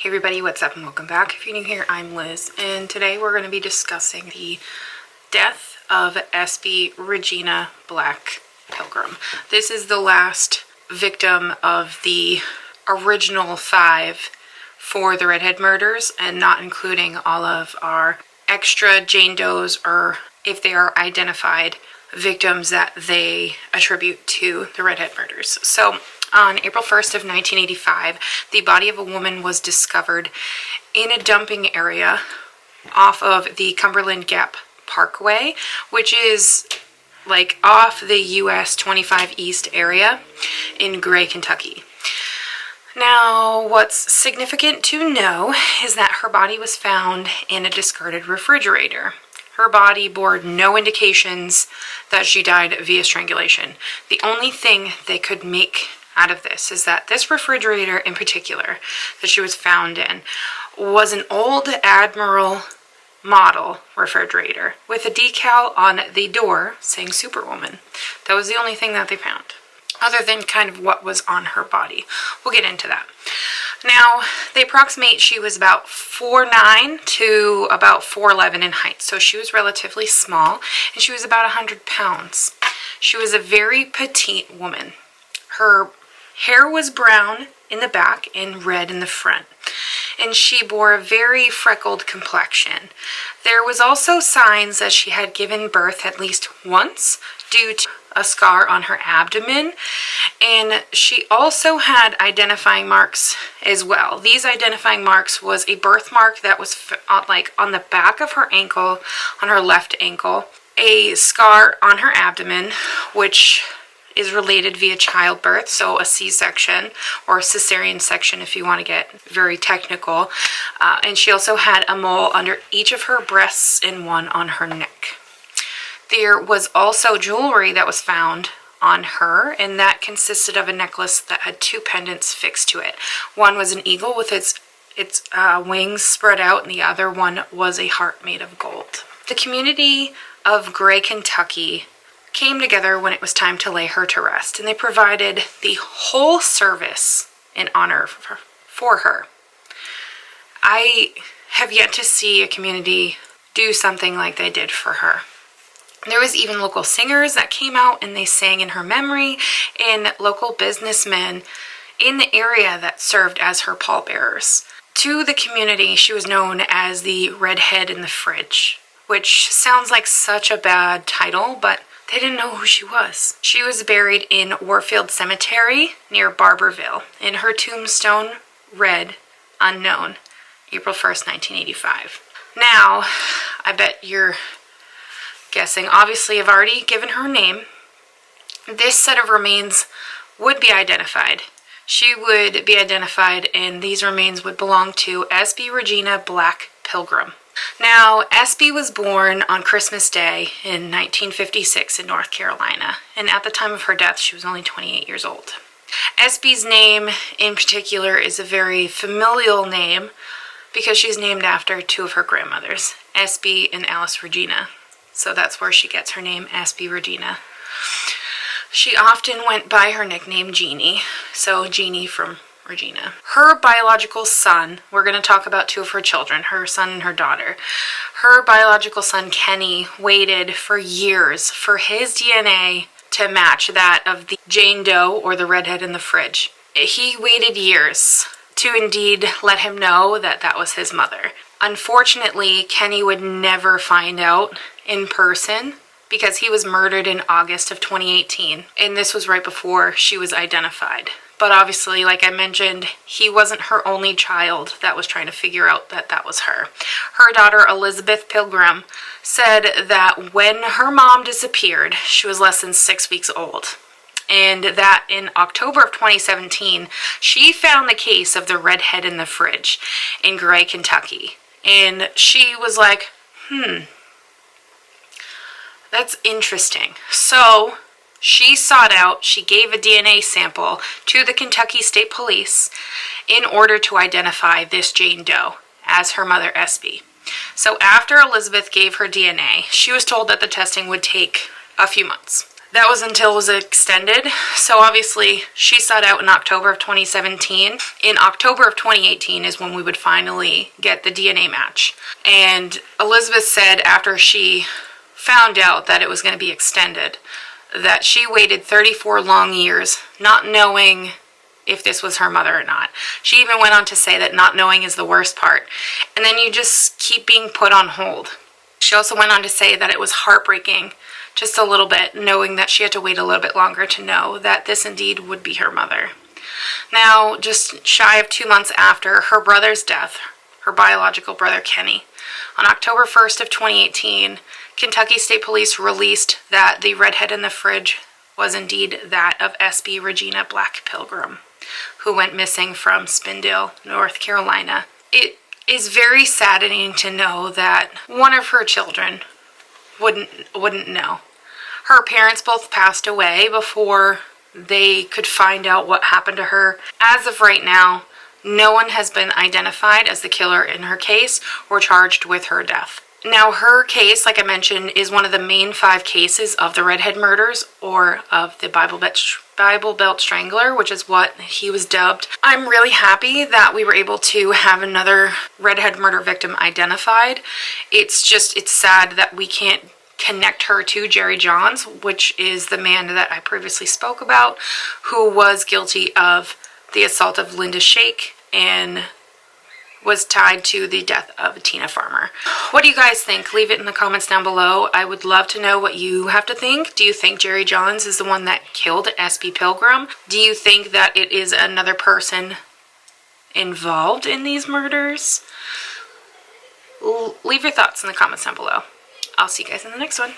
Hey everybody, what's up and welcome back. If you're new here, I'm Liz, and today we're going to be discussing the death of Espy Regina Black Pilgrim. This is the last victim of the original 5 for the RedHead Murders, and not including all of our extra Jane Does, or if they are identified, victims that they attribute to the RedHead Murders. So on April 1st of 1985, the body of a woman was discovered in a dumping area off of the Cumberland Gap Parkway, which is like off the US 25 East area in Gray, Kentucky. Now, what's significant to know is that her body was found in a discarded refrigerator. Her body bore no indications that she died via strangulation. The only thing they could make out of this is that this refrigerator in particular that she was found in was an old Admiral model refrigerator with a decal on the door saying Superwoman. That was the only thing that they found, other than kind of what was on her body. We'll get into that. Now, they approximate she was about 4'9" to about 4'11" in height, so she was relatively small, and she was about 100 pounds. She was a very petite woman. Her hair was brown in the back and red in the front, and she bore a very freckled complexion. There was also signs that she had given birth at least once due to a scar on her abdomen, and she also had identifying marks as well. These identifying marks was a birthmark that was like on the back of her ankle, on her left ankle, a scar on her abdomen, which is related via childbirth, so a C-section or a cesarean section if you want to get very technical. And she also had a mole under each of her breasts and one on her neck. There was also jewelry that was found on her, and that consisted of a necklace that had 2 pendants fixed to it. One was an eagle with its wings spread out, and the other one was a heart made of gold. The community of Gray, Kentucky came together when it was time to lay her to rest, and they provided the whole service in honor for her. I have yet to see a community do something like they did for her. There was even local singers that came out and they sang in her memory, and local businessmen in the area that served as her pallbearers. To the community, she was known as the Redhead in the Fridge, which sounds like such a bad title, but they didn't know who she was. She was buried in Warfield Cemetery near Barberville. In her tombstone read, Unknown, April 1st, 1985. Now, I bet you're guessing. Obviously, I've already given her name. This set of remains would be identified. She would be identified, and these remains would belong to Espy Regina Black Pilgrim. Now, Espy was born on Christmas Day in 1956 in North Carolina, and at the time of her death, she was only 28 years old. Espy's name in particular is a very familial name because she's named after 2 of her grandmothers, Espy and Alice Regina. So that's where she gets her name, Espy Regina. She often went by her nickname Jeannie, so Jeannie from Regina. Her biological son, we're going to talk about 2 of her children, her son and her daughter. Her biological son, Kenny, waited for years for his DNA to match that of the Jane Doe or the Redhead in the Fridge. He waited years to indeed let him know that that was his mother. Unfortunately, Kenny would never find out in person because he was murdered in August of 2018, and this was right before she was identified. But obviously, like I mentioned, he wasn't her only child that was trying to figure out that that was her. Her daughter, Elizabeth Pilgrim, said that when her mom disappeared, she was less than 6 weeks old. And that in October of 2017, she found the case of the Redhead in the Fridge in Gray, Kentucky. And she was like, that's interesting. So she gave a DNA sample to the Kentucky State Police in order to identify this Jane Doe as her mother, Espy. So after Elizabeth gave her DNA, she was told that the testing would take a few months. That was until it was extended. So obviously she sought out in October of 2017. In October of 2018 is when we would finally get the DNA match. And Elizabeth said after she found out that it was going to be extended, that she waited 34 long years not knowing if this was her mother or not. She even went on to say that not knowing is the worst part. And then you just keep being put on hold. She also went on to say that it was heartbreaking, just a little bit, knowing that she had to wait a little bit longer to know that this indeed would be her mother. Now, just shy of 2 months after her brother's death, her biological brother Kenny, on October 1st of 2018, Kentucky State Police released that the redhead in the fridge was indeed that of Espy Regina Black Pilgrim, who went missing from Spindale, North Carolina. It is very saddening to know that one of her children wouldn't know. Her parents both passed away before they could find out what happened to her. As of right now, no one has been identified as the killer in her case or charged with her death. Now, her case, like I mentioned, is one of the main 5 cases of the RedHead Murders, or of the Bible Belt Strangler, which is what he was dubbed. I'm really happy that we were able to have another redhead murder victim identified. It's sad that we can't connect her to Jerry Johns, which is the man that I previously spoke about, who was guilty of the assault of Linda Shake and was tied to the death of Tina Farmer. What do you guys think? Leave it in the comments down below. I would love to know what you have to think. Do you think Jerry Johns is the one that killed Espy Pilgrim? Do you think that it is another person involved in these murders? Leave your thoughts in the comments down below. I'll see you guys in the next one.